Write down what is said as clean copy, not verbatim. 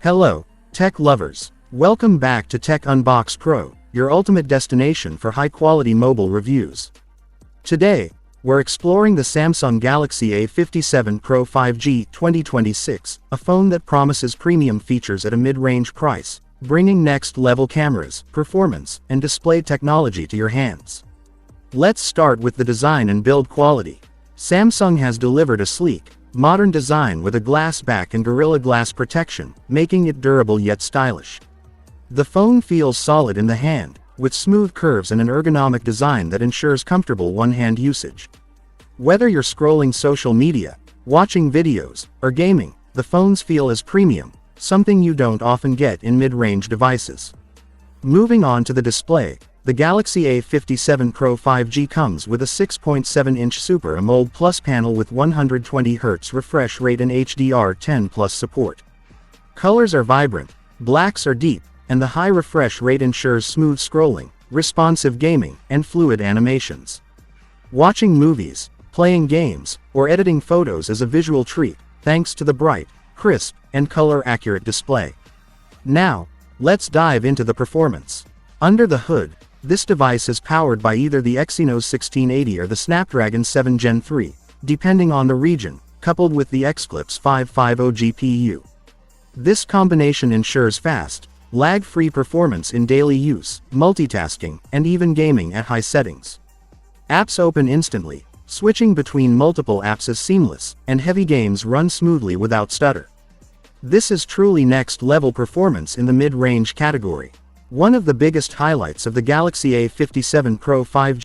Hello, tech lovers. Welcome back to Tech Unbox Pro, your ultimate destination for high-quality mobile reviews. Today, we're exploring the Samsung Galaxy A57 Pro 5G 2026, a phone that promises premium features at a mid-range price, bringing next-level cameras, performance, and display technology to your hands. Let's start with the design and build quality. Samsung has delivered a sleek, modern design with a glass back and Gorilla Glass protection, making it durable yet stylish. The phone feels solid in the hand, with smooth curves and an ergonomic design that ensures comfortable one-hand usage. Whether you're scrolling social media, watching videos, or gaming, the phones feel as premium, something you don't often get in mid-range devices. Moving on to the display, the Galaxy A57 Pro 5G comes with a 6.7-inch Super AMOLED Plus panel with 120Hz refresh rate and HDR10+ support. Colors are vibrant, blacks are deep, and the high refresh rate ensures smooth scrolling, responsive gaming, and fluid animations. Watching movies, playing games, or editing photos is a visual treat, thanks to the bright, crisp, and color-accurate display. Now, let's dive into the performance. Under the hood, this device is powered by either the Exynos 1680 or the Snapdragon 7 Gen 3, depending on the region, coupled with the Xclipse 550 GPU. This combination ensures fast, lag-free performance in daily use, multitasking, and even gaming at high settings. Apps open instantly, switching between multiple apps is seamless, and heavy games run smoothly without stutter. This is truly next-level performance in the mid-range category. One of the biggest highlights of the Galaxy A57 Pro 5G